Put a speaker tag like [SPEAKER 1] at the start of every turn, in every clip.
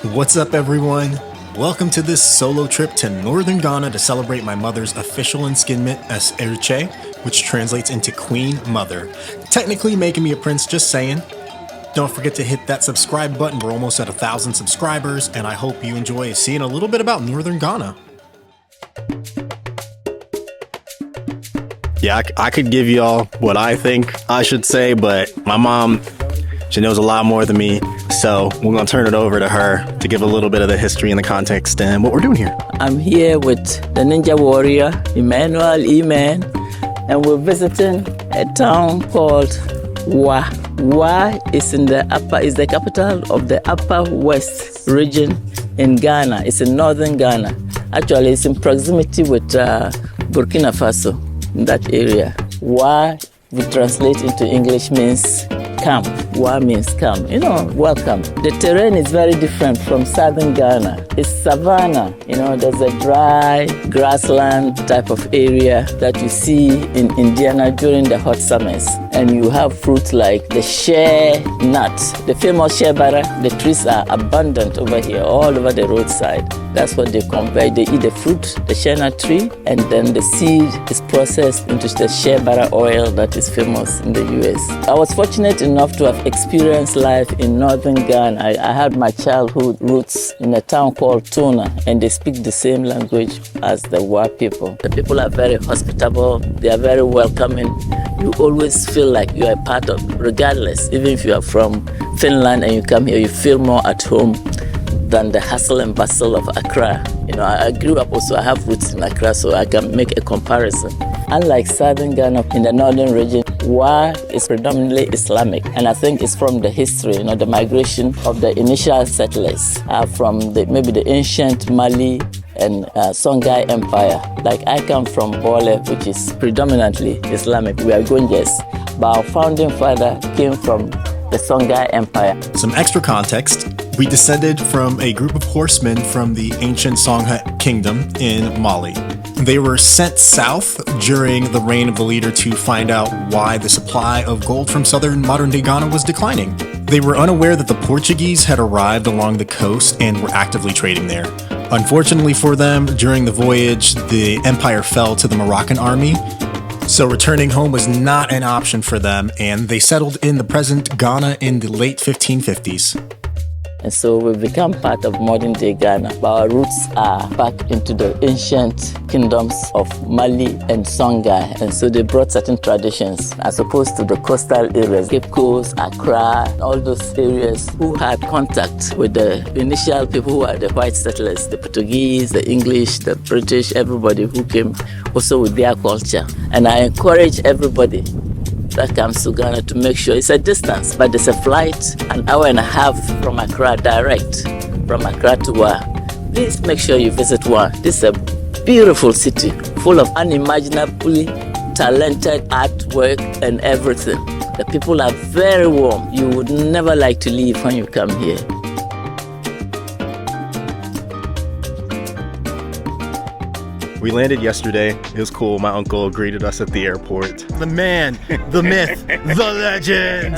[SPEAKER 1] What's up, everyone? Welcome to this solo trip to northern Ghana to celebrate my mother's official enskinment as Wurche, which translates into Queen Mother. Technically making me a prince, just saying. Don't forget to hit that subscribe button. We're almost at 1,000 subscribers, and I hope you enjoy seeing a little bit about northern Ghana.
[SPEAKER 2] Yeah, I could give y'all what I think I should say, but my mom, she knows a lot more than me. So we're going to turn it over to her to give a little bit of the history and the context and what we're doing here.
[SPEAKER 3] I'm here with the ninja warrior, Emmanuel E-Man, and we're visiting a town called Wa. Wa is is the capital of the Upper West region in Ghana. It's in northern Ghana. Actually, it's in proximity with Burkina Faso, in that area. Wa, we translate into English, means come. Wa means come. Welcome. The terrain is very different from southern Ghana. It's savanna. There's a dry grassland type of area that you see in Indiana during the hot summers. And you have fruits like the shea nut, the famous shea butter. The trees are abundant over here, all over the roadside. That's what they convey. They eat the fruit, the shea nut tree, and then the seed is processed into the shea butter oil that is famous in the US. I was fortunate enough to have experienced life in northern Ghana. I had my childhood roots in a town called Tuna, and they speak the same language as the Wa people. The people are very hospitable. They are very welcoming. You always feel like you are a part of, regardless, even if you are from Finland and you come here, you feel more at home than the hustle and bustle of Accra. I grew up also, I have roots in Accra, so I can make a comparison. Unlike southern Ghana, in the northern region, Wa is predominantly Islamic, and I think it's from the history, the migration of the initial settlers from maybe the ancient Mali and Songhai Empire. Like I come from Bwura, which is predominantly Islamic. We are Gonjes, but our founding father came from the Songhai Empire.
[SPEAKER 1] Some extra context. We descended from a group of horsemen from the ancient Songhai kingdom in Mali. They were sent south during the reign of the leader to find out why the supply of gold from southern modern-day Ghana was declining. They were unaware that the Portuguese had arrived along the coast and were actively trading there. Unfortunately for them, during the voyage, the empire fell to the Moroccan army, so returning home was not an option for them, and they settled in the present Ghana in the late 1550s.
[SPEAKER 3] And so we've become part of modern-day Ghana. But our roots are back into the ancient kingdoms of Mali and Songhai. And so they brought certain traditions as opposed to the coastal areas, Cape Coast, Accra, all those areas who had contact with the initial people who are the white settlers, the Portuguese, the English, the British, everybody who came also with their culture. And I encourage everybody that comes to Ghana to make sure it's a distance, but there's a flight 1.5 hours from Accra, direct from Accra to Wa. Please make sure you visit Wa. This is a beautiful city full of unimaginably talented artwork and everything. The people are very warm. You would never like to leave when you come here.
[SPEAKER 2] We landed yesterday. It was cool. My uncle greeted us at the airport.
[SPEAKER 1] The man, the myth, the legend.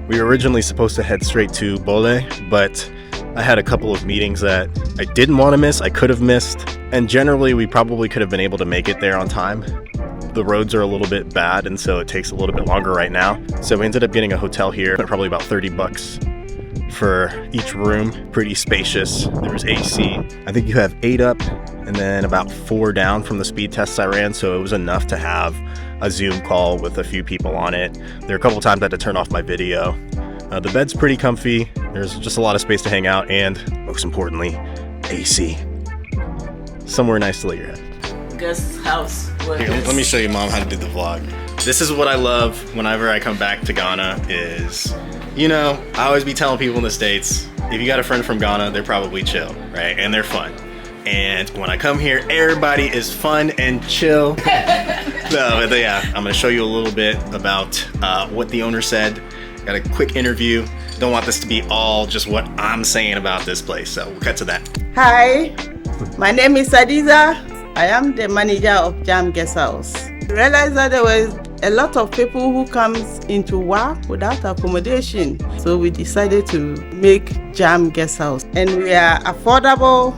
[SPEAKER 2] We were originally supposed to head straight to Bole, but I had a couple of meetings that I didn't want to miss, I could have missed, and generally we probably could have been able to make it there on time. The roads are a little bit bad, and so it takes a little bit longer right now. So we ended up getting a hotel here, probably about $30 for each room. Pretty spacious. There was AC. I think you have 8 up and then about 4 down from the speed tests I ran, so it was enough to have a Zoom call with a few people on it. There are a couple times I had to turn off my video. The bed's pretty comfy. There's just a lot of space to hang out, and most importantly, AC. Somewhere nice to lay your head.
[SPEAKER 3] Guest house.
[SPEAKER 2] Here, let me show you, Mom, how to do the vlog. This is what I love whenever I come back to Ghana is, I always be telling people in the States, if you got a friend from Ghana, they're probably chill, right? And they're fun. And when I come here, everybody is fun and chill. Yeah, I'm gonna show you a little bit about what the owner said. Got a quick interview. Don't want this to be all just what I'm saying about this place, so we'll cut to that.
[SPEAKER 4] Hi, my name is Adiza. I am the manager of Jam Guest House. I realized that there was a lot of people who comes into Wa without accommodation. So we decided to make Jam Guest House. And we are affordable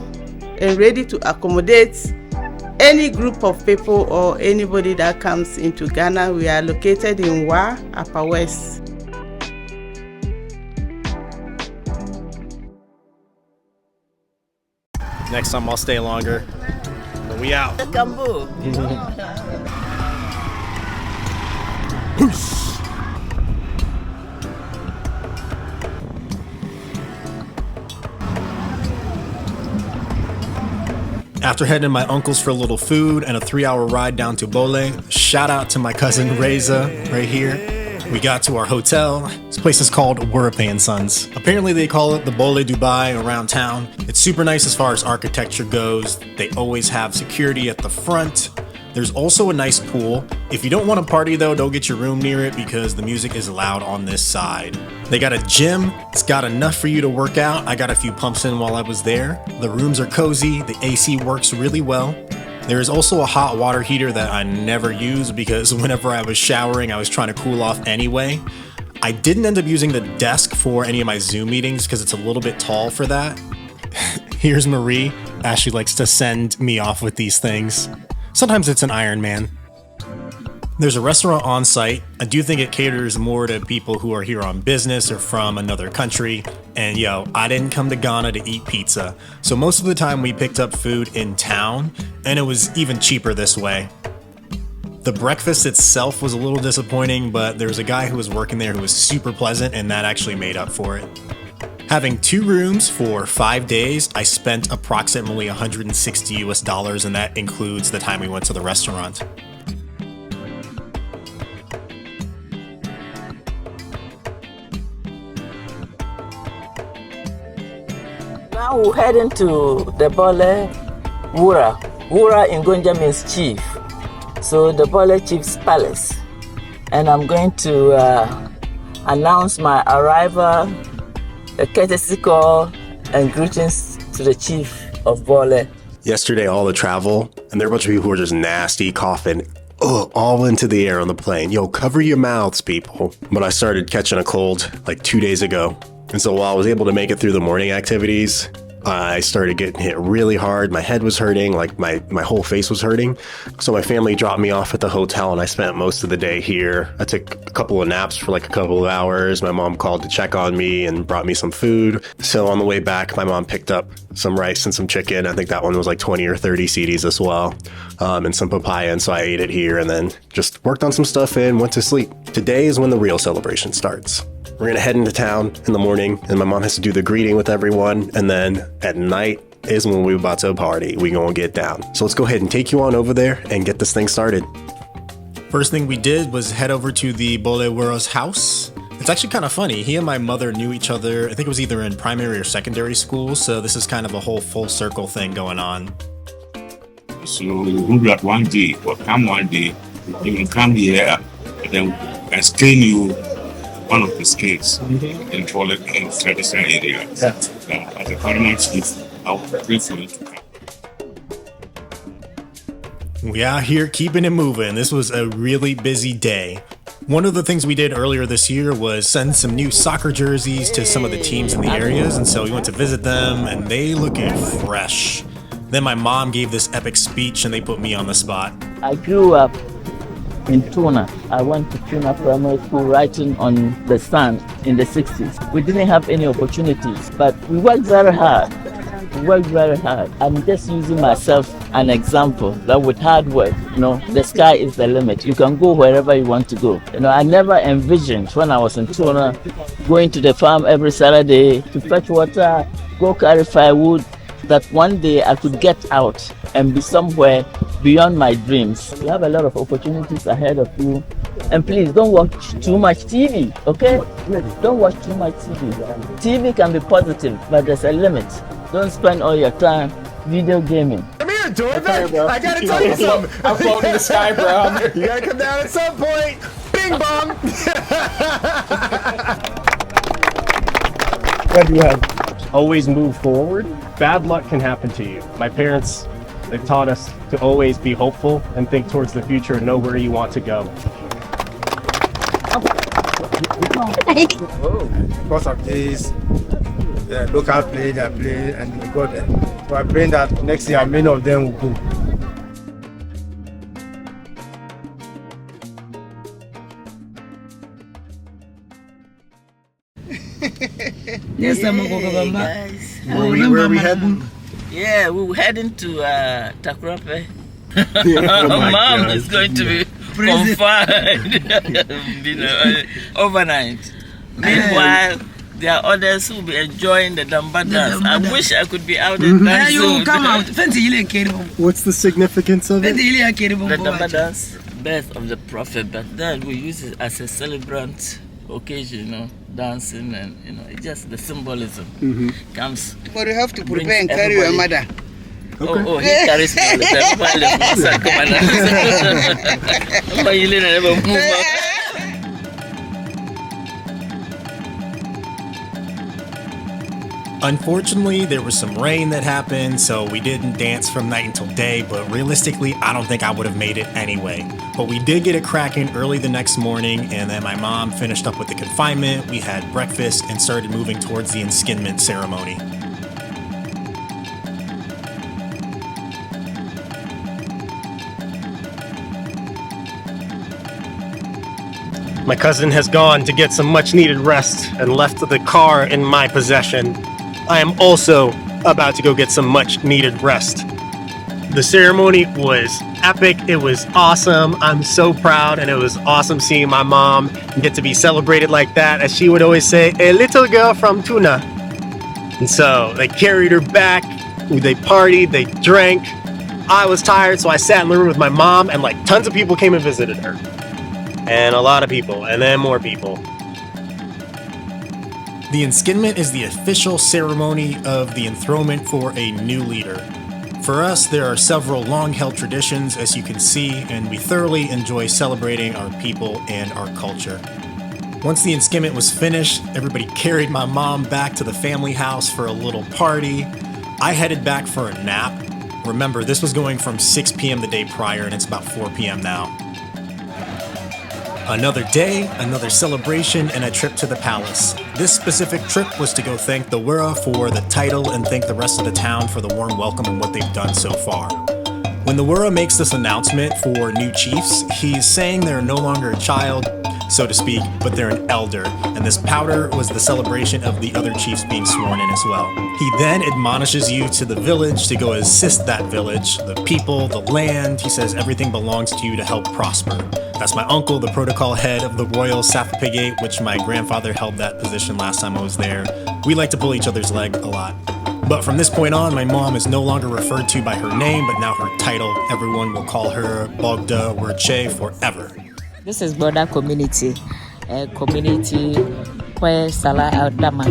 [SPEAKER 4] and ready to accommodate any group of people or anybody that comes into Ghana. We are located in Wa, Upper West.
[SPEAKER 2] Next time I'll stay longer. But we out.
[SPEAKER 1] After heading to my uncle's for a little food and a 3-hour ride down to Bole, shout out to my cousin Reza right here. We got to our hotel. This place is called Waran Suns. Apparently they call it the Bole Dubai around town. It's super nice as far as architecture goes. They always have security at the front. There's also a nice pool. If you don't want to party though, don't get your room near it because the music is loud on this side. They got a gym. It's got enough for you to work out. I got a few pumps in while I was there. The rooms are cozy. The AC works really well. There is also a hot water heater that I never use because whenever I was showering, I was trying to cool off anyway. I didn't end up using the desk for any of my Zoom meetings because it's a little bit tall for that. Here's Marie. Ashley likes to send me off with these things. Sometimes it's an Iron Man. There's a restaurant on site. I do think it caters more to people who are here on business or from another country. And yo, I didn't come to Ghana to eat pizza. So most of the time we picked up food in town, and it was even cheaper this way. The breakfast itself was a little disappointing, but there was a guy who was working there who was super pleasant, and that actually made up for it. Having 2 rooms for 5 days, I spent approximately $160 US, and that includes the time we went to the restaurant.
[SPEAKER 3] Now we're heading to the Bole Bwura. Bwura in Gonja means chief. So the Bole Chief's Palace. And I'm going to announce my arrival, a courtesy call, and greetings to the chief of Bole.
[SPEAKER 2] Yesterday, all the travel, and there were a bunch of people who were just nasty, coughing, all into the air on the plane. Yo, cover your mouths, people. But I started catching a cold like 2 days ago. And so while I was able to make it through the morning activities, I started getting hit really hard. My head was hurting, like my whole face was hurting. So my family dropped me off at the hotel and I spent most of the day here. I took a couple of naps for like a couple of hours. My mom called to check on me and brought me some food. So on the way back, my mom picked up some rice and some chicken. I think that one was like 20 or 30 cedis as well, and some papaya. And so I ate it here and then just worked on some stuff and went to sleep. Today is when the real celebration starts. We're gonna head into town in the morning and my mom has to do the greeting with everyone. And then at night is when we're about to party. We gonna get down. So let's go ahead and take you on over there and get this thing started.
[SPEAKER 1] First thing we did was head over to the Bwura's house. It's actually kind of funny. He and my mother knew each other, I think it was either in primary or secondary school. So this is kind of a whole full circle thing going on.
[SPEAKER 5] So we'll be at one day or come one day. You will come here and then explain you one of the skills in Bole in traditional area. As a paramount chief, I will pray for you to come.
[SPEAKER 1] We out here keeping it moving. This was a really busy day. One of the things we did earlier this year was send some new soccer jerseys to some of the teams in the areas, and so we went to visit them, and they looking fresh. Then my mom gave this epic speech, and they put me on the spot.
[SPEAKER 3] I grew up in Tuna. I went to Tuna Primary School writing on the Sun in the 60s. We didn't have any opportunities, but we worked very hard. I'm just using myself an example that with hard work, the sky is the limit. You can go wherever you want to go. I never envisioned when I was in Tuna going to the farm every Saturday to fetch water, go carry firewood, that one day I could get out and be somewhere beyond my dreams. You have a lot of opportunities ahead of you. And please don't watch too much TV, okay? Don't watch too much TV. TV can be positive, but there's a limit. Don't spend all your time video gaming.
[SPEAKER 1] Come here, Dorman. I gotta tell you something.
[SPEAKER 6] I'm floating in the sky, bro.
[SPEAKER 1] You gotta come down at some point. Bing bong.
[SPEAKER 6] What do you have? Always move forward. Bad luck can happen to you. My parents, they've taught us to always be hopeful and think towards the future and know where you want to go.
[SPEAKER 7] Because of this local play they play and we got them. So I pray that next year many of them will go.
[SPEAKER 3] Yes, guys.
[SPEAKER 2] Where are we heading?
[SPEAKER 3] Yeah, we were heading to Takrape.
[SPEAKER 2] Oh my
[SPEAKER 3] Mom
[SPEAKER 2] God.
[SPEAKER 3] is going to be confined overnight. Meanwhile, there are others who will be enjoying the Damba dance. I wish I could be out there dancing.
[SPEAKER 8] You come out.
[SPEAKER 2] What's the significance of it?
[SPEAKER 3] The Damba dance, birth of the prophet, but then we use it as a celebrant occasion, dancing and it just the symbolism comes.
[SPEAKER 8] But you have to prepare and carry your mother.
[SPEAKER 3] Okay. Oh, he carries me all the time.
[SPEAKER 1] Unfortunately, there was some rain that happened, so we didn't dance from night until day, but realistically, I don't think I would have made it anyway. But we did get it cracking early the next morning, and then my mom finished up with the confinement, we had breakfast, and started moving towards the enskinment ceremony.
[SPEAKER 6] My cousin has gone to get some much needed rest and left the car in my possession. I am also about to go get some much needed rest. The ceremony was epic. It was awesome. I'm so proud, and it was awesome seeing my mom get to be celebrated like that. As she would always say, a little girl from Tuna. And so they carried her back. They partied, they drank. I was tired, so I sat in the room with my mom, and like tons of people came and visited her. And a lot of people, and then more people.
[SPEAKER 1] The enskinment is the official ceremony of the enthronement for a new leader. For us, there are several long-held traditions, as you can see, and we thoroughly enjoy celebrating our people and our culture. Once the enskinment was finished, everybody carried my mom back to the family house for a little party. I headed back for a nap. Remember, this was going from 6 p.m. the day prior, and it's about 4 p.m. now. Another day, another celebration, and a trip to the palace. This specific trip was to go thank the Bwura for the title and thank the rest of the town for the warm welcome and what they've done so far. When the Bwura makes this announcement for new chiefs, he's saying they're no longer a child, so to speak, but they're an elder, and this powder was the celebration of the other chiefs being sworn in as well. He then admonishes you to the village to go assist that village, the people, the land. He says everything belongs to you to help prosper. That's my uncle, the protocol head of the Royal Safapigate, which my grandfather held that position last time I was there. We like to pull each other's leg a lot. But from this point on, my mom is no longer referred to by her name, but now her title. Everyone will call her Gbogda Wurche forever.
[SPEAKER 9] This is Gbogda community, a community where Salah Adama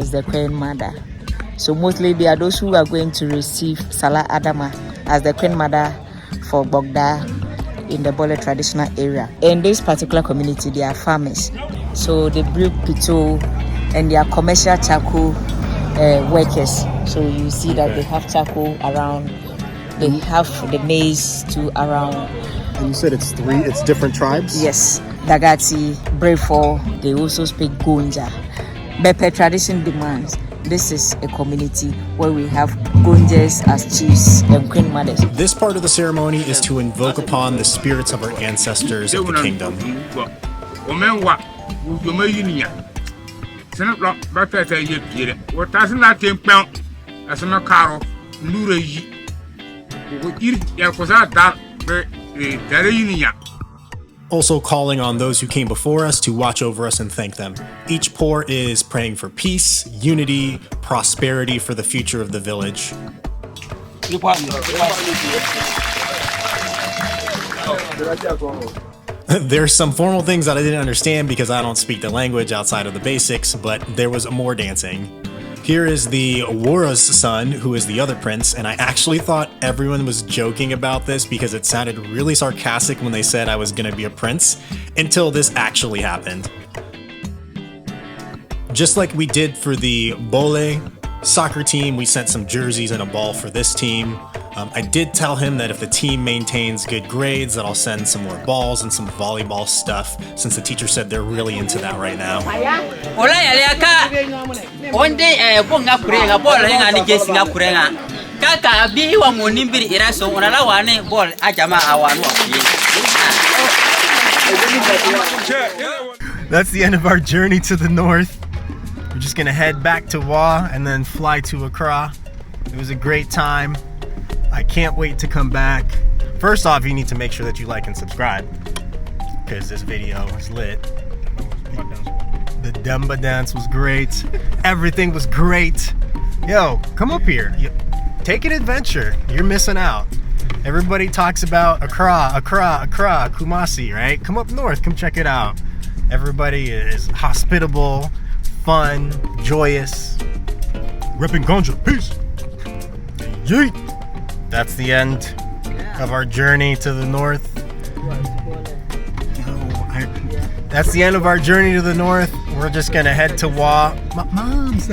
[SPEAKER 9] is the Queen Mother. So mostly they are those who are going to receive Salah Adama as the Queen Mother for Gbogda in the Bole traditional area. In this particular community, they are farmers. So they brew pito and they are commercial charcoal workers. So you see that they have charcoal around, they have the maize too around.
[SPEAKER 2] And you said it's different tribes?
[SPEAKER 9] Yes, Dagati, Brefo, they also speak Gonja. But per tradition demands, this is a community where we have Gonjas as chiefs and queen mothers.
[SPEAKER 1] This part of the ceremony is to invoke upon the spirits of our ancestors of the kingdom. Also calling on those who came before us to watch over us and thank them. Each pour is praying for peace, unity, prosperity for the future of the village. There's some formal things that I didn't understand because I don't speak the language outside of the basics, but there was more dancing. Here is the Wura's son, who is the other prince, and I actually thought everyone was joking about this because it sounded really sarcastic when they said I was gonna be a prince, until this actually happened. Just like we did for the Bole soccer team, we sent some jerseys and a ball for this team. I did tell him that if the team maintains good grades, that I'll send some more balls and some volleyball stuff, since the teacher said they're really into that right now.
[SPEAKER 2] That's the end of our journey to the north. We're just gonna head back to Wa and then fly to Accra. It was a great time. I can't wait to come back. First off, you need to make sure that you like and subscribe, because this video is lit. The Demba dance was great. Everything was great. Yo, come up here. Take an adventure. You're missing out. Everybody talks about Accra, Kumasi, right? Come up north, come check it out. Everybody is hospitable, fun, joyous. Ripping ganja, peace. Yeet. That's the end of our journey to the north. That's the end of our journey to the north. We're just gonna head to Wa. Moms.